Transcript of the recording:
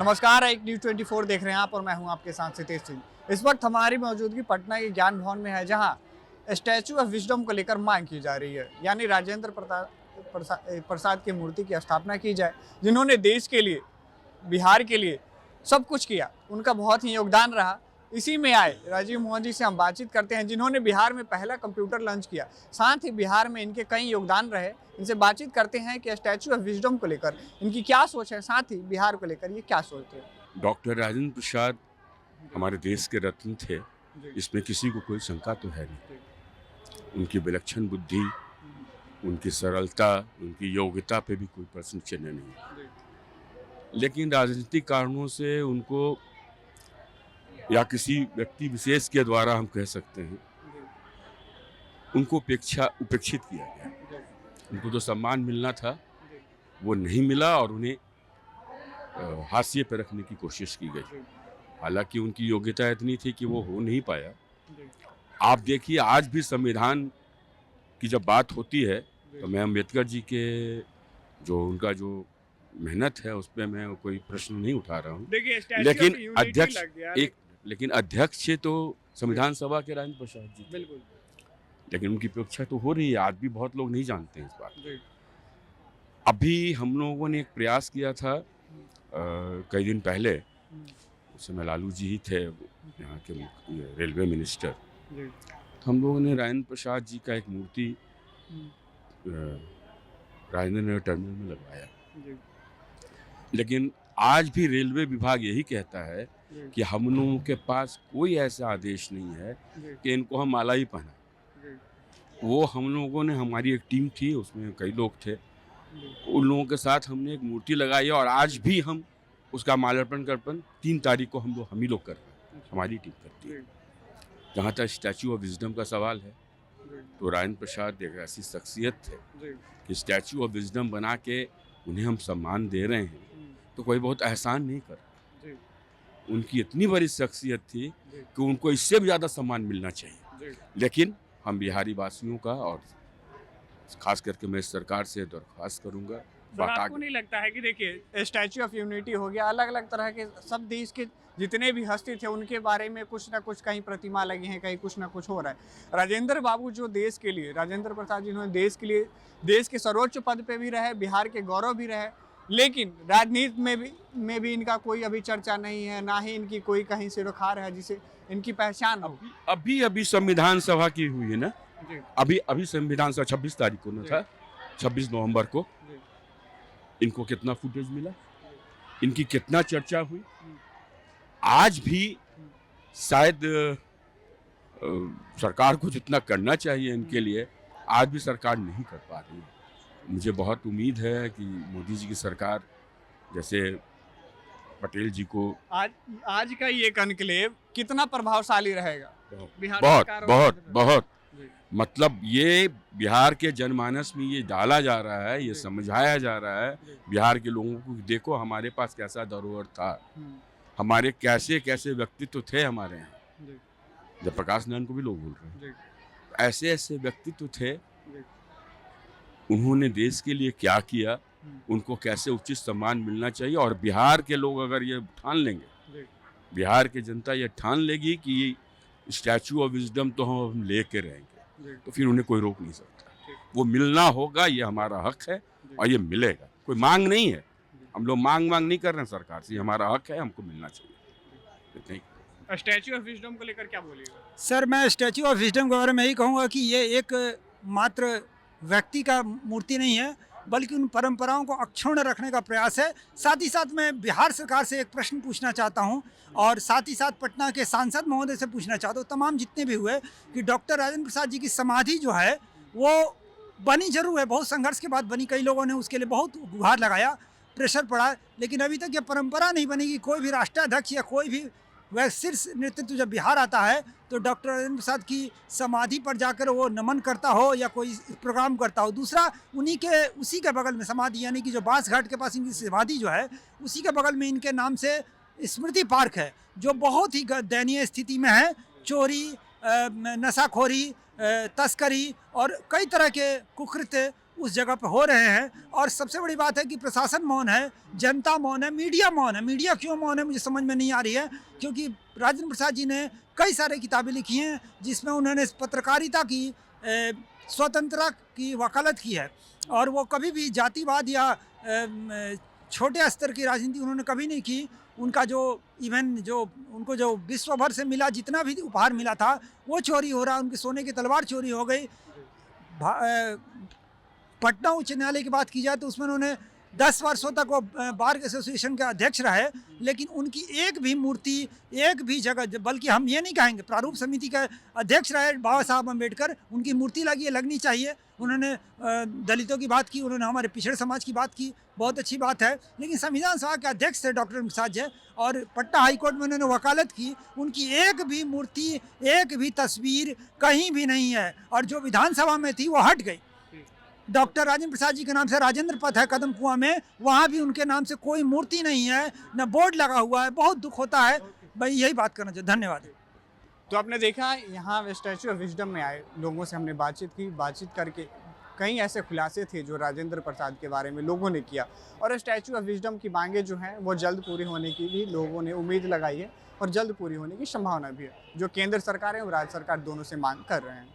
नमस्कार, एक न्यूज़ 24 देख रहे हैं आप और मैं हूं आपके साथ सितेश सिंह। इस वक्त हमारी मौजूदगी पटना के ज्ञान भवन में है, जहां स्टैचू ऑफ विजडम को लेकर मांग की जा रही है, यानी राजेंद्र प्रसाद की मूर्ति की स्थापना की जाए, जिन्होंने देश के लिए, बिहार के लिए सब कुछ किया। उनका बहुत ही योगदान रहा। इसी में आए राजीव मोहन जी से हम बातचीत करते हैं, जिन्होंने बिहार में पहला कंप्यूटर लॉन्च किया। साथ ही बिहार में इनके कई योगदान रहे। इनसे बातचीत करते हैं कि स्टैचू ऑफ विजडम को लेकर इनकी क्या सोच है, साथ ही बिहार को लेकर ये क्या सोचते हैं। डॉक्टर राजेंद्र प्रसाद हमारे देश के रत्न थे, इसमें किसी को कोई शंका तो है नहीं। उनकी विलक्षण बुद्धि, उनकी सरलता, उनकी योग्यता पे भी कोई प्रश्न चिन्ह नहीं। लेकिन राजनीतिक कारणों से उनको, या किसी व्यक्ति विशेष के द्वारा हम कह सकते हैं, उनको उपेक्षित किया गया। उनको जो सम्मान मिलना था वो नहीं मिला और उन्हें हाशिए पर रखने की कोशिश की गई। हालांकि उनकी योग्यता इतनी थी कि वो हो नहीं पाया। आप देखिए, आज भी संविधान की जब बात होती है तो मैं अम्बेडकर जी के उनका जो मेहनत है उस पर मैं कोई प्रश्न नहीं उठा रहा हूँ। लेकिन अध्यक्ष तो संविधान सभा के राजेंद्र प्रसाद जी, बिल्कुल। लेकिन उनकी उपेक्षा तो हो रही है, आज भी बहुत लोग नहीं जानते हैं इस बात। अभी हम लोगों ने एक प्रयास किया था कई दिन पहले, उस समय लालू जी ही थे यहाँ के रेलवे मिनिस्टर। तो हम लोगों ने राजेंद्र प्रसाद जी का एक मूर्ति राजेंद्र नगर टर्मिनल में लगवाया। लेकिन आज भी रेलवे विभाग यही कहता है कि हम लोगों के पास कोई ऐसा आदेश नहीं है कि इनको हम माला ही पहना। वो हम लोगों ने, हमारी एक टीम थी, उसमें कई लोग थे, उन लोगों के साथ हमने एक मूर्ति लगाई और आज भी हम उसका माल्यार्पण 3 तारीख को हम ही लोग कर रहे हैं, हमारी टीम करती है। जहाँ तक स्टैचू ऑफ विजडम का सवाल है, तो राजेंद्र प्रसाद एक ऐसी शख्सियत थे कि स्टैचू ऑफ विजडम बना के उन्हें हम सम्मान दे रहे हैं तो कोई बहुत एहसान नहीं कर रहा। उनकी इतनी बड़ी शख्सियत थी कि उनको इससे भी ज़्यादा सम्मान मिलना चाहिए। लेकिन हम बिहारी वासियों का, और खास करके मैं सरकार से दरख्वास्त करूंगा। आपको नहीं लगता है कि देखिए, स्टैचू ऑफ यूनिटी हो गया, अलग अलग तरह के सब देश के जितने भी हस्ती थे उनके बारे में कुछ ना कुछ, कहीं प्रतिमा लगी है, कहीं कुछ ना कुछ हो रहा है। राजेंद्र बाबू जो देश के लिए, राजेंद्र प्रसाद जिन्होंने देश के लिए, देश के सर्वोच्च पद पे भी रहे, बिहार के गौरव भी रहे, लेकिन राजनीति में भी इनका कोई अभी चर्चा नहीं है, ना ही इनकी कोई कहीं से रुखार है जिसे इनकी पहचान हो। अभी संविधान सभा की हुई है ना, अभी संविधान सभा 26 तारीख को ना था, 26 नवंबर को। इनको कितना फुटेज मिला, इनकी कितना चर्चा हुई। आज भी शायद सरकार को जितना करना चाहिए इनके लिए, आज भी सरकार नहीं कर पा रही है। मुझे बहुत उम्मीद है कि मोदी जी की सरकार, जैसे पटेल जी को, आज का ये कॉन्क्लेव कितना प्रभावशाली रहेगा बिहार बहुत मतलब ये बिहार के जनमानस में ये डाला जा रहा है, ये समझाया जा रहा है बिहार के लोगों को, देखो हमारे पास कैसा धरोहर था, हमारे कैसे कैसे व्यक्तित्व थे हमारे यहाँ। जब प्रकाश नारायण को भी लोग बोल रहे हैं, ऐसे ऐसे व्यक्तित्व थे, उन्होंने देश के लिए क्या किया, उनको कैसे उचित सम्मान मिलना चाहिए। और बिहार के लोग अगर ये ठान लेंगे, बिहार की जनता ये ठान लेगी कि स्टैचू ऑफ विजडम तो हम लेके रहेंगे, तो फिर उन्हें कोई रोक नहीं सकता। वो मिलना होगा, ये हमारा हक है और ये मिलेगा। कोई मांग नहीं है, हम लोग मांग नहीं कर रहे हैं सरकार से, हमारा हक है, हमको मिलना चाहिए। स्टैचू ऑफ विजडम को लेकर क्या बोलिएगा? सर, मैं स्टैचू ऑफ विजडम के बारे में यही कहूँगा कि ये एक मात्र व्यक्ति का मूर्ति नहीं है, बल्कि उन परंपराओं को अक्षुण्ण रखने का प्रयास है। साथ ही साथ मैं बिहार सरकार से एक प्रश्न पूछना चाहता हूं, और साथ ही साथ पटना के सांसद महोदय से पूछना चाहता हूं, तमाम जितने भी हुए, कि डॉक्टर राजेंद्र प्रसाद जी की समाधि जो है वो बनी जरूर है, बहुत संघर्ष के बाद बनी, कई लोगों ने उसके लिए बहुत गुहार लगाया, प्रेशर पड़ा, लेकिन अभी तक ये परंपरा नहीं बनी कि कोई भी राष्ट्राध्यक्ष या कोई भी वह शीर्ष नेतृत्व जब बिहार आता है तो डॉक्टर राजेंद्र प्रसाद की समाधि पर जाकर वो नमन करता हो या कोई प्रोग्राम करता हो। दूसरा, उसी के बगल में समाधि, यानी कि जो बांस घाट के पास इनकी समाधि जो है, उसी के बगल में इनके नाम से स्मृति पार्क है, जो बहुत ही दयनीय स्थिति में है। चोरी, नशाखोरी, तस्करी और कई तरह के कुकृत्य उस जगह पर हो रहे हैं। और सबसे बड़ी बात है कि प्रशासन मौन है, जनता मौन है, मीडिया मौन है। मीडिया क्यों मौन है मुझे समझ में नहीं आ रही है, क्योंकि राजेंद्र प्रसाद जी ने कई सारे किताबें लिखी हैं जिसमें उन्होंने पत्रकारिता की स्वतंत्रता की वकालत की है, और वो कभी भी जातिवाद या छोटे स्तर की राजनीति उन्होंने कभी नहीं की। उनका जो इवन जो उनको जो विश्व भर से मिला, जितना भी उपहार मिला था वो चोरी हो रहा, उनके सोने की तलवार चोरी हो गई। पटना उच्च न्यायालय की बात की जाए तो उसमें उन्होंने 10 वर्षों तक वो बार एसोसिएशन के अध्यक्ष रहे, लेकिन उनकी एक भी मूर्ति एक भी जगह, बल्कि हम ये नहीं कहेंगे, प्रारूप समिति के अध्यक्ष रहे बाबा साहब अम्बेडकर, उनकी मूर्ति लगी है, लगनी चाहिए। उन्होंने दलितों की बात की, उन्होंने हमारे पिछड़े समाज की बात की, बहुत अच्छी बात है। लेकिन संविधान सभा के अध्यक्ष थे डॉक्टर प्रसाद जी, और पटना हाईकोर्ट में उन्होंने वकालत की, उनकी एक भी मूर्ति एक भी तस्वीर कहीं भी नहीं है, और जो विधानसभा में थी वो हट गई। डॉक्टर राजेंद्र प्रसाद जी के नाम से राजेंद्र पथ है कदम कुआं में, वहाँ भी उनके नाम से कोई मूर्ति नहीं है, न बोर्ड लगा हुआ है। बहुत दुख होता है भाई, यही बात करना चाहिए। धन्यवाद। तो आपने देखा यहाँ स्टैचू ऑफ विजडम में आए लोगों से हमने बातचीत की, बातचीत करके कई ऐसे खुलासे थे जो राजेंद्र प्रसाद के बारे में लोगों ने किया, और स्टैचू ऑफ विजडम की मांगे जो हैं वो जल्द पूरी होने की भी लोगों ने उम्मीद लगाई है, और जल्द पूरी होने की संभावना भी है, जो केंद्र सरकार है और राज्य सरकार दोनों से मांग कर रहे हैं।